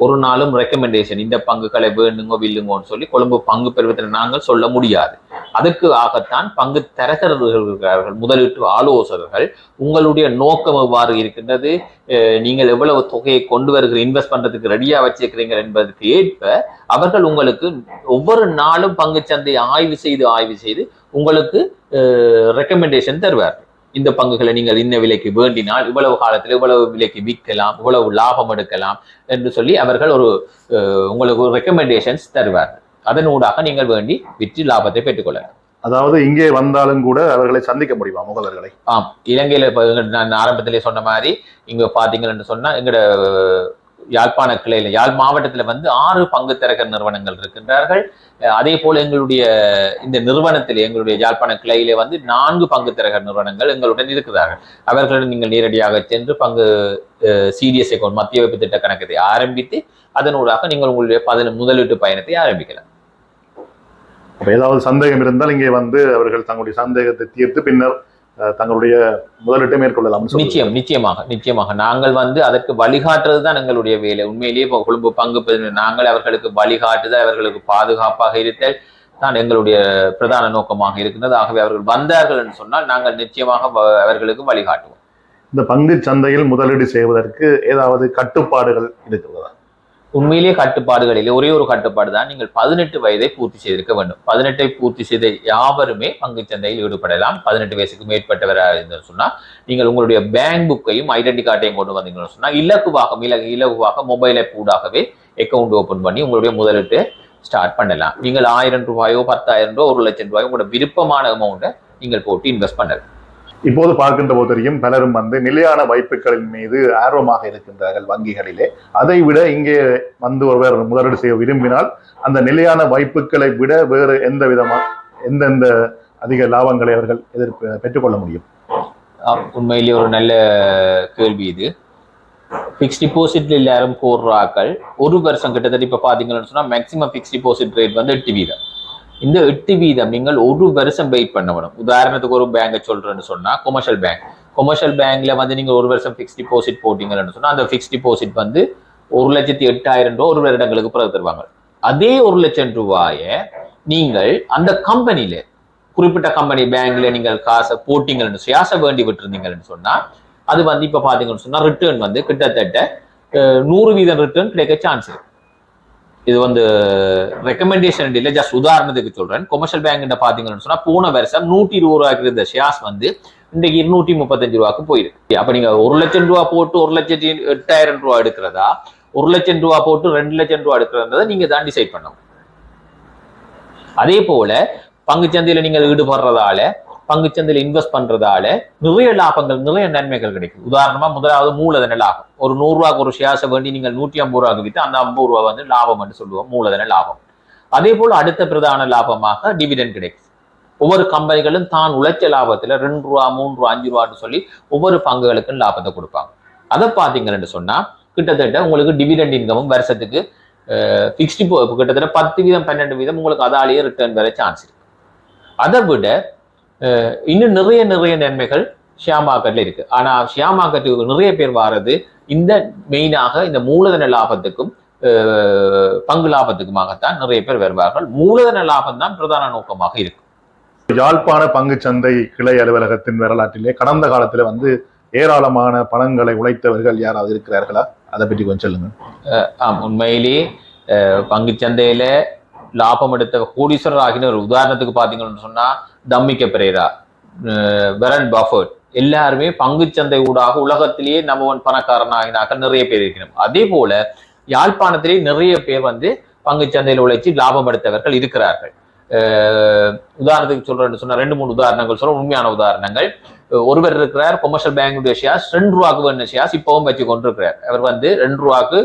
ஒரு நாளும் ரெக்கமெண்டேஷன் இந்த பங்குகளை வேணுங்கோ வில்லுங்கோன்னு சொல்லி கொழும்பு பங்கு பெறுவதில் நாங்கள் சொல்ல முடியாது. அதுக்கு ஆகத்தான் பங்கு தரகர்கள், முதலீட்டு ஆலோசகர்கள் உங்களுடைய நோக்கம் எவ்வாறு இருக்கின்றது, நீங்கள் எவ்வளவு தொகையை கொண்டு வருகிற இன்வெஸ்ட் பண்றதுக்கு ரெடியா வச்சிருக்கிறீங்க என்பதற்கு ஏற்ப அவர்கள் உங்களுக்கு ஒவ்வொரு நாளும் பங்கு சந்தையை ஆய்வு செய்து உங்களுக்கு ரெக்கமெண்டேஷன் தருவார்கள். இந்த பங்குகளை நீங்கள் இன்ன விலைக்கு வேண்டினால் இவ்வளவு காலத்தில் இவ்வளவு விலைக்கு விற்கலாம், இவ்வளவு லாபம் எடுக்கலாம் என்று சொல்லி அவர்கள் உங்களுக்கு ஒரு ரெக்கமெண்டேஷன்ஸ் தருவார்கள். அதனூடாக நீங்கள் வேண்டி விற்று லாபத்தை பெற்றுக்கொள்ளலாம். அதாவது இங்கே வந்தாலும் கூட அவர்களை சந்திக்க முடியுமா முகவர்களை? இலங்கையில நான் ஆரம்பத்திலே சொன்ன மாதிரி இங்க பாத்தீங்கன்னு சொன்னா எங்களோட யாழ்ப்பாண கிளையில யாழ் மாவட்டத்துல வந்து 6 பங்குத்தரகர் நிறுவனங்கள் இருக்கின்றார்கள். அதே போல எங்களுடைய இந்த நிறுவனத்திலே எங்களுடைய யாழ்ப்பாண கிளையிலே வந்து 4 பங்குத்தரகர் நிறுவனங்கள் எங்களுடன் இருக்கிறார்கள். அவர்களுடன் நீங்கள் நேரடியாக சென்று பங்கு சீரியஸ் அக்கௌண்ட் மத்திய வைப்பு திட்ட கணக்கத்தை ஆரம்பித்து அதனூடாக நீங்கள் உங்களுடைய முதலீட்டு பயணத்தை ஆரம்பிக்கலாம். ஏதாவது சந்தேகம் இருந்தால் இங்கே வந்து அவர்கள் தங்களுடைய சந்தேகத்தை தீர்த்து பின்னர் தங்களுடைய முதலீட்டை மேற்கொள்ளலாம். நிச்சயமாக நாங்கள் வந்து அதற்கு வழிகாட்டுறது தான் எங்களுடைய வேலை. உண்மையிலேயே கொழும்பு பங்கு நாங்கள் அவர்களுக்கு வழிகாட்டுதல், அவர்களுக்கு பாதுகாப்பாக இருத்தல் தான் எங்களுடைய பிரதான நோக்கமாக இருக்கின்றது. ஆகவே அவர்கள் வந்தார்கள் என்று சொன்னால் நாங்கள் நிச்சயமாக அவர்களுக்கு வழிகாட்டுவோம். இந்த பங்கு சந்தையில் முதலீடு செய்வதற்கு ஏதாவது கட்டுப்பாடுகள் இருக்கிறதா? உண்மையிலேயே கட்டுப்பாடுகள் இல்லை. ஒரே ஒரு கட்டுப்பாடு தான், நீங்கள் 18 வயதை பூர்த்தி செய்திருக்க வேண்டும். 18 பூர்த்தி செய்த யாவருமே பங்கு சந்தையில் ஈடுபடலாம். 18 வயசுக்கு மேற்பட்டவராக சொன்னால் நீங்கள் உங்களுடைய பேங்க் புக்கையும் ஐடென்டி கார்டையும் கொண்டு வந்தீங்கன்னு சொன்னால் இலகுவாக மொபைல் ஆப் ஊடாகவே அக்கௌண்ட் ஓபன் பண்ணி உங்களுடைய முதலீட்டை ஸ்டார்ட் பண்ணலாம். நீங்கள் 1000 ரூபாயோ 10,000 ரூபாயோ 1 லட்சம் ரூபாயோ உங்களோட விருப்பமான அமௌண்ட்டை நீங்கள் போட்டு இன்வெஸ்ட் பண்ணலாம். இப்போது பார்க்கின்ற போதறியும் பலரும் வந்து நிலையான வாய்ப்புகளின் மீது ஆர்வமாக இருக்கின்றார்கள் வங்கிகளிலே. அதை விட இங்கே வந்து ஒருவர் முதலீடு செய்ய விரும்பினால் அந்த நிலையான வாய்ப்புகளை விட வேறு எந்தெந்த அதிக லாபங்களை அவர்கள் பெற்றுக்கொள்ள முடியும்? உண்மையிலேயே ஒரு நல்ல கேள்வி இது. பிக்ஸ் டிபாசிட்ல எல்லாரும் போடுறாக்கள் 1 வருஷம் கிட்டத்தட்ட இப்ப பாத்தீங்கன்னு சொன்னா மேக்சிமம் பிக்ஸ் டிபாசிட் ரேட் வந்து 8%. இந்த 8% நீங்கள் 1 வருஷம் வெயிட் பண்ண வேணும். உதாரணத்துக்கு ஒரு பேங்கை சொல்றேன்னு சொன்னா கொமர்ஷியல் பேங்க்ல வந்து நீங்க 1 வருஷம் பிக்ஸ் டிபாசிட் போட்டீங்கன்னு சொன்னா அந்த பிக்ஸ் டிபாசிட் வந்து 1,08,000 ரூபாய் 1 வருடங்களுக்கு பிறகு தருவாங்க. அதே 1 லட்சம் ரூபாயை நீங்கள் அந்த கம்பெனியில குறிப்பிட்ட கம்பெனி பேங்க்ல நீங்கள் காசை போட்டீங்கன்னு ஷேர்ஸை வேண்டி விட்டுருந்தீங்கன்னு சொன்னா அது வந்து இப்ப பாத்தீங்கன்னு சொன்னா ரிட்டர்ன் வந்து கிட்டத்தட்ட 100% ரிட்டர்ன் கிடைக்க சான்ஸ் இருக்கு. இது வந்து ரெக்கமெண்டேஷன் இல்லை, ஜஸ்ட் உதாரணத்துக்கு சொல்றேன். கொமர்ஷியல் பேங்க் பாத்தீங்கன்னு சொன்னா போன வருஷம் 120 ரூபாய்க்கு இருந்த ஷேர்ஸ் வந்து இன்றைக்கு 235 ரூபாய்க்கு போயிருக்கு. அப்ப நீங்க 1 லட்சம் ரூபாய் போட்டு 1,08,000 ரூபாய் எடுக்கிறதா 1 லட்சம் ரூபாய் போட்டு 2 லட்சம் ரூபாய் எடுக்கிறதா நீங்க தான் டிசைட் பண்ணணும். அதே போல பங்குச்சந்தையில நீங்கள் ஈடுபடுறதால பங்குச்சந்தையில இன்வெஸ்ட் பண்றதால நிறைய லாபங்கள் நிறைய நன்மைகள் கிடைக்கும். உதாரணமா முதலாவது மூலதன லாபம். ஒரு 100 ரூபாய்க்கு ஒரு ஷேர்ஸை வேண்டி நீங்கள் 150 ரூபாய்க்கு வித்து அந்த 50 ரூபாய் வந்து லாபம் என்று சொல்லுவோம், மூலதன லாபம். அதே போல அடுத்த பிரதான லாபமாக டிவிடெண்ட் கிடைக்கும். ஒவ்வொரு கம்பெனிகளும் தான் உழைச்ச லாபத்துல 2 ரூபா 3 ரூபா 5 ரூபான்னு சொல்லி ஒவ்வொரு பங்குகளுக்கும் லாபத்தை கொடுப்பாங்க. அதை பாத்தீங்கன்னு சொன்னா கிட்டத்தட்ட உங்களுக்கு டிவிடெண்ட் இன்கமும் வருஷத்துக்கு கிட்டத்தட்ட 10% 12% உங்களுக்கு அதாலேயே ரிட்டர்ன் வர சான்ஸ் இருக்கு. அதை விட இன்னும் நிறைய நன்மைகள் ஷேர் மார்க்கெட்ல இருக்கு. ஆனா ஷேர் மார்க்கெட்டுக்கு நிறைய பேர் வாரது இந்த மெயினாக இந்த மூலதன லாபத்துக்கும் பங்கு லாபத்துக்குமாகத்தான் நிறைய பேர் வருவார்கள். மூலதன லாபம் தான் பிரதான நோக்கமாக இருக்கு. யாழ்ப்பாண பங்குச்சந்தை கிளை அலுவலகத்தின் வரலாற்றிலே கடந்த காலத்துல வந்து ஏராளமான பணங்களை உழைத்தவர்கள் யாராவது இருக்கிறார்களா? அதை பற்றி கொஞ்சம் சொல்லுங்க. உண்மையிலேயே பங்குச்சந்தையில லாபம் எடுத்த கோடீஸ்வரர் ஆகின ஒரு உதாரணத்துக்கு பாத்தீங்கன்னு சொன்னா தம்மிக்க பெரேரா, வெரன் பஃபர்ட் எல்லாருமே பங்குச்சந்தை ஊடாக உலகத்திலேயே நம்பர் 1 பணக்காரன் ஆகினாக்க நிறைய பேர் இருக்கணும். அதே போல யாழ்ப்பாணத்திலே நிறைய பேர் வந்து பங்குச்சந்தையில் உழைச்சி லாபம் எடுத்தவர்கள் இருக்கிறார்கள். உதாரணத்துக்கு சொல்றேன்னு சொன்னா 2-3 உதாரணங்கள் சொல்ற உண்மையான உதாரணங்கள். ஒருவர் இருக்கிறார் கொமர்ஷியல் பேங்குடைய ஷேர்ஸ் 2 ரூபாய்க்கு வேண்டிய ஷேர்ஸ் இப்பவும் வச்சு கொண்டிருக்கிறார். அவர் வந்து 2 ரூபாய்க்கு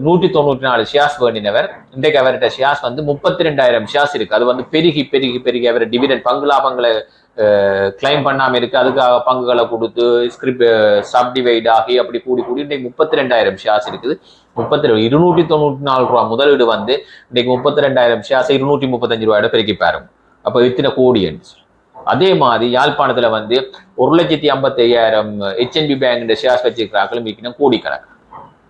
194 ஷேர்ஸ் வேண்டினவர். இன்றைக்கு அவர்கிட்ட ஷேர்ஸ் வந்து 32,000 ஷேர்ஸ் இருக்கு. அது வந்து பெருகி அவர் டிவிடெண்ட் பங்கு லாபங்களை கிளைம் பண்ணாம இருக்கு. அதுக்காக பங்குகளை கொடுத்து சப்டிவைட் ஆகி அப்படி கூடி இன்றைக்கு 32,000 ஷேர்ஸ் இருக்குது. 294 ரூபாய் முதலீடு வந்து இன்றைக்கு 32,000 ஷேர்ஸ் 235 ரூபாயோட பெருக்கி பாருங்க. அப்ப இத்தனை கோடி. அதே மாதிரி யாழ்ப்பாணத்துல வந்து 1,55,000 HNB பேங்க் ஷேர்ஸ் வச்சிருக்கிறாங்களும் விற்கணும் கோடிக்கணக்கு.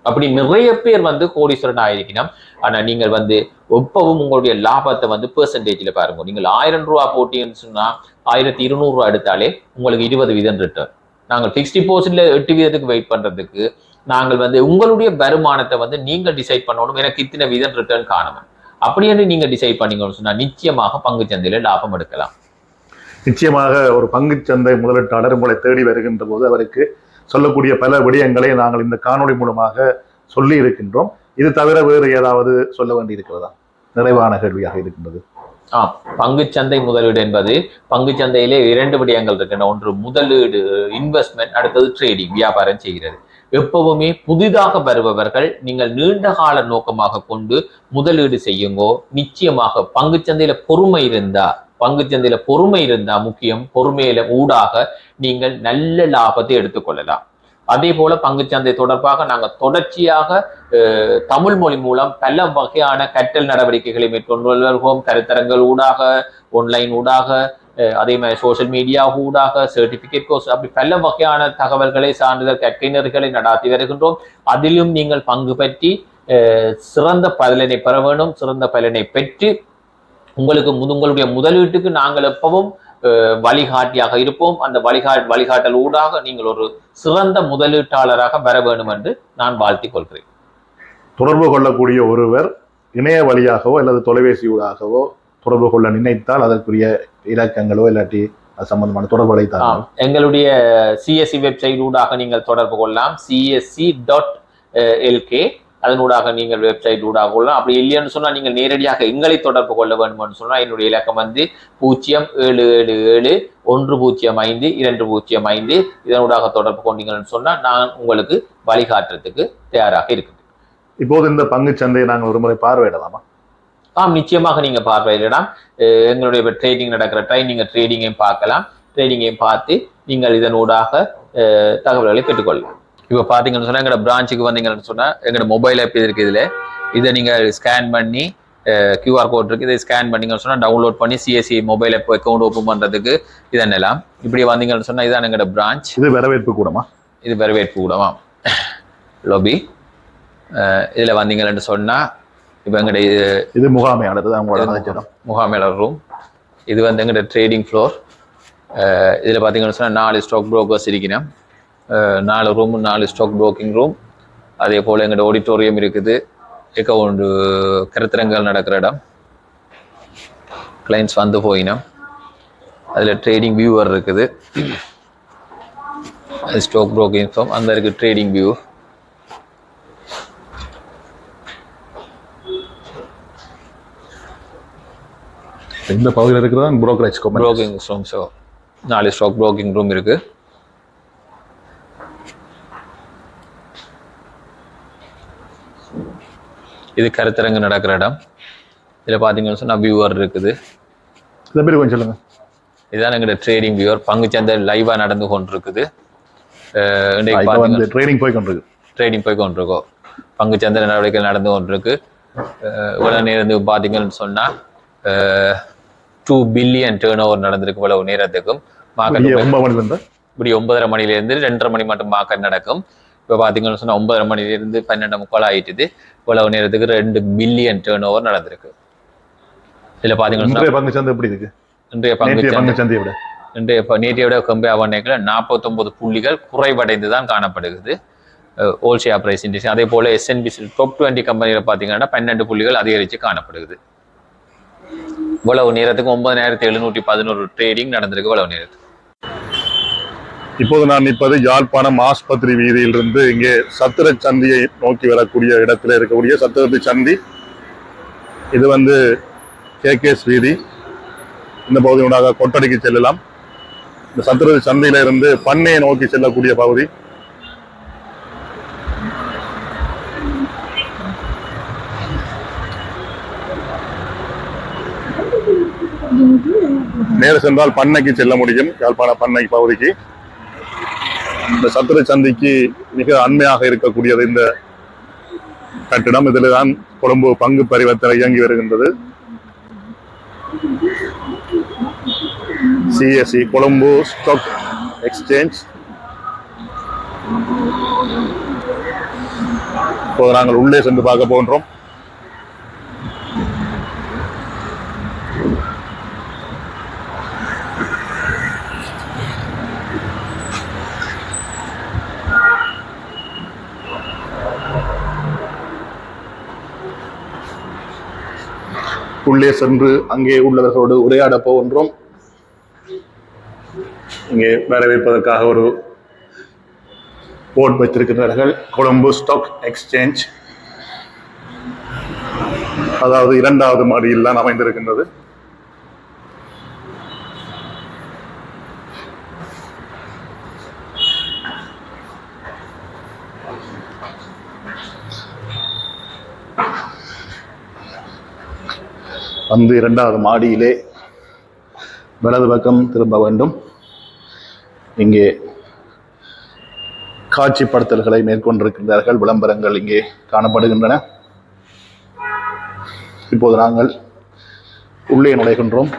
அப்படி நிறைய பேர் வந்து கோடீஸ்வரன் ஆயிருக்கணும். ஆனா நீங்கள் வந்து எப்பவும் உங்களுடைய லாபத்தை வந்து பெர்சன்டேஜ்ல பாருங்க. நீங்கள் 1000 ரூபாய் போட்டீங்கன்னு சொன்னா 1,200 ரூபாய் எடுத்தாலே உங்களுக்கு 20% ரிட்டர்ன். நாங்கள் பிக்ஸ் டிபாசிட்ல 8% வெயிட் பண்றதுக்கு நாங்கள் வந்து உங்களுடைய வருமானத்தை வந்து நீங்க டிசைட் பண்ணணும். எனக்கு இத்தனை வீதம் ரிட்டர்ன் காணணும் அப்படின்னு நீங்க டிசைட் பண்ணீங்கன்னு சொன்னா நிச்சயமாக பங்கு சந்தையில லாபம் எடுக்கலாம். நிச்சயமாக ஒரு பங்குச்சந்தை முதலீட்டாளர் உங்களை தேடி வருகின்ற போது அவருக்கு சொல்லக்கூடிய பல விடயங்களை நாங்கள் இந்த காணொளி மூலமாக சொல்லி இருக்கின்றோம். இது தவிர வேறு ஏதாவது சொல்ல வேண்டி இருக்கிறதா? நிறைவான கேள்வியாக இருக்கின்றது. பங்குச்சந்தை முதலீடு என்பது பங்குச்சந்தையிலே 2 விடயங்கள் இருக்கின்றன. ஒன்று முதலீடு இன்வெஸ்ட்மெண்ட், அடுத்தது ட்ரேடிங் வியாபாரம் செய்கிறது. எப்பவுமே புதிதாக வருபவர்கள் நீங்கள் நீண்ட கால நோக்கமாக கொண்டு முதலீடு செய்யுங்கோ. நிச்சயமாக பங்குச்சந்தையில பொறுமை இருந்தா முக்கியம். பொறுமையில ஊடாக நீங்கள் நல்ல லாபத்தை எடுத்துக்கொள்ளலாம். அதே போல பங்குச்சந்தை தொடர்பாக நாங்கள் தொடர்ச்சியாக தமிழ் மொழி மூலம் பல வகையான கற்றல் நடவடிக்கைகளை மேற்கொண்டு வருகிறோம். கருத்தரங்கள் ஊடாக, ஆன்லைன் ஊடாக, அதே மாதிரி சோசியல் மீடியா ஊடாக, சர்டிபிகேட் கோர்ஸ், அப்படி பல வகையான தகவல்களை, சான்றிதழ் கற்கையினர்களை நடாத்தி வருகின்றோம். அதிலும் நீங்கள் பங்கு பற்றி சிறந்த பலனை பெற வேண்டும். சிறந்த பலனை பெற்று உங்களுடைய முதலீட்டுக்கு நாங்கள் எப்பவும் வழிகாட்டியாக இருப்போம். அந்த வழிகாட்டல் ஊடாக நீங்கள் ஒரு சிறந்த முதலீட்டாளராக வர வேண்டும் என்று நான் வாழ்த்திக் கொள்கிறேன். தொடர்பு கொள்ளக்கூடிய ஒருவர் இணைய வழியாகவோ அல்லது தொலைபேசி ஊடாகவோ தொடர்பு கொள்ள நினைத்தால் அதற்குரிய இலக்கங்களோ இல்லாட்டி அது சம்பந்தமான தொடர்புகளை தான் எங்களுடைய CSC வெப்சைட் ஊடாக நீங்கள் தொடர்பு கொள்ளலாம். csc.lk அதனூடாக நீங்கள் வெப்சைட் ஊடாக கொள்ளலாம். அப்படி இல்லைன்னு சொன்னா நீங்கள் நேரடியாக எங்களை தொடர்பு கொள்ள வேண்டும் சொன்னா என்னுடைய இலக்கம் 0777105205 இதனூடாக தொடர்பு கொண்டீங்கன்னு சொன்னா நான் உங்களுக்கு வழிகாட்டுறதுக்கு தயாராக இருக்குது. இப்போது இந்த பங்கு சந்தையை நாங்கள் ஒரு முறை பார்வையிடலாமா? நிச்சயமாக நீங்க பார்வையிடலாம். எங்களுடைய ட்ரேடிங் நடக்கிற ட்ரேடிங்கையும் பார்க்கலாம். ட்ரேடிங்கையும் பார்த்து நீங்கள் இதனூடாக தகவல்களை பெற்றுக்கொள்ளலாம். இப்போ பார்த்தீங்கன்னு சொன்னால் எங்களோட பிரான்ச்சுக்கு வந்தீங்கன்னு சொன்னால் எங்களோட மொபைல் ஆப் இருக்குது. இதை நீங்கள் ஸ்கேன் பண்ணி QR கோட் இருக்குது, இதை ஸ்கேன் பண்ணிங்கன்னு சொன்னால் டவுன்லோட் பண்ணி CSC mobile app account open பண்ணுறதுக்கு இதென்னலாம். இப்படி வந்தீங்கன்னு சொன்னால் இதான் எங்களோட பிரான்ச். இது வரவேற்பு கூடமா? இது வரவேற்பு கூடமா லொபி. இதில் வந்தீங்கன்னு சொன்னால் இப்போ எங்களுடைய இது முகாமையாளர் தான், முகாமையாளர் ரூம். இது வந்து எங்களோட ட்ரேடிங் ஃப்ளோர். இதில் பார்த்தீங்கன்னு சொன்னால் 4 ஸ்டாக் புரோக்கர்ஸ் இருக்கணும். 4 ரூம், 4 ஸ்டாக் புரோக்கிங் ரூம். அதே போல் எங்களோட ஆடிட்டோரியம் இருக்குது. அக்கௌண்ட் கருத்தரங்கள் நடக்கிற இடம். கிளைண்ட்ஸ் வந்து போயினோம். அதில் ட்ரேடிங் வியூவர் இருக்குது. அது ஸ்டாக் புரோக்கிங் ஃபார்ம். அந்த இருக்குது ட்ரேடிங் வியூ. இந்த பகுதியில் இருக்கிறதா brokerage broking room. So 4 stock broking room இருக்கு. இது கருத்தரங்கு நடக்கிற இடம். இதில் பார்த்தீங்கன்னு சொன்னால் வியூவர் இருக்குது. இதை பேர் கொஞ்சம் சொல்லுங்க. இதுதான் எங்களோட ட்ரேடிங் வியூவர். பங்குச்சந்தை லைவாக நடந்து கொண்டிருக்குது. ட்ரேடிங் போய் கொண்டிருக்கோம். பங்குச்சந்தை நடவடிக்கைகள் நடந்து கொண்டிருக்கு. இவ்வளவு நேரம் பார்த்தீங்கன்னு சொன்னால் 2 பில்லியன் டேர்ன் ஓவர் நடந்திருக்கு. இவ்வளவு நேரத்துக்கும் மார்க்கெட் இப்படி 9:30 மணிலேருந்து 2:30 மணி மட்டும் மார்க்கெட் நடக்கும். இப்போ பார்த்தீங்கன்னு சொன்னால் 9:30 மணிலேருந்து 12:45 ஆயிட்டுது. இவ்வளவு நேரத்துக்கு 2 பில்லியன் டேர்ன் ஓவர் நடந்திருக்கு. இதில் பார்த்தீங்கன்னா எப்படி இருக்கு இன்றைய நேற்றைய விட கம்பேர் பண்ணிக்கல 49 புள்ளிகள் குறைவடைந்து தான் காணப்படுகிறது ஓல் ஷேர் பிரைஸ் இண்டெக்ஸ். அதே போல S&P டாப் 20 கம்பெனியில் பார்த்தீங்கன்னா 12 புள்ளிகள் அதிகரித்து காணப்படுகிறது. இவ்வளவு நேரத்துக்கு 9,711 ட்ரேடிங் நடந்திருக்கு. இவ்வளவு நேரத்துக்கு இப்போது நான் நிற்பது யாழ்ப்பாணம் ஆஸ்பத்திரி வீதியிலிருந்து இங்கே சத்திர சந்தியை நோக்கி வரக்கூடிய இடத்துல இருக்கக்கூடிய சத்திரத்து சந்தி. இது வந்து KKS வீதி. இந்த பகுதியூடாக கொட்டடிக்கு செல்லலாம். இந்த சத்திரத்து சந்தையில இருந்து பண்ணையை நோக்கி செல்லக்கூடிய பகுதி. நேர சென்றால் பண்ணைக்கு செல்ல முடியும். யாழ்ப்பாண பண்ணை பகுதிக்கு. இந்த சத்திர சந்தைக்கு மிக அண்மையாக இருக்கக்கூடியது இந்த கட்டிடம். இதில் தான் கொழும்பு பங்கு பரிவர்த்தனை இயங்கி வருகின்றது. CSE Colombo stock exchange. இப்போது நாங்கள் உள்ளே சென்று பார்க்க போகின்றோம். உள்ளே சென்று அங்கே உள்ளவர்களோடு உரையாட போகின்றோம். இங்கே வரவேற்பதற்காக ஒரு போர்டு வைத்திருக்கிறார்கள். கொழும்பு ஸ்டாக் எக்ஸ்சேஞ்ச், அதாவது 2வது மாடியில் தான் அமைந்திருக்கின்றது. வந்து இரண்டாவது மாடியிலே வலது பக்கம் திரும்ப வேண்டும். இங்கே காட்சிப்படுத்தல்களை மேற்கொண்டிருக்கின்றார்கள். விளம்பரங்கள் இங்கே காணப்படுகின்றன. இப்போது நாங்கள் உள்ளே நுழைகின்றோம்.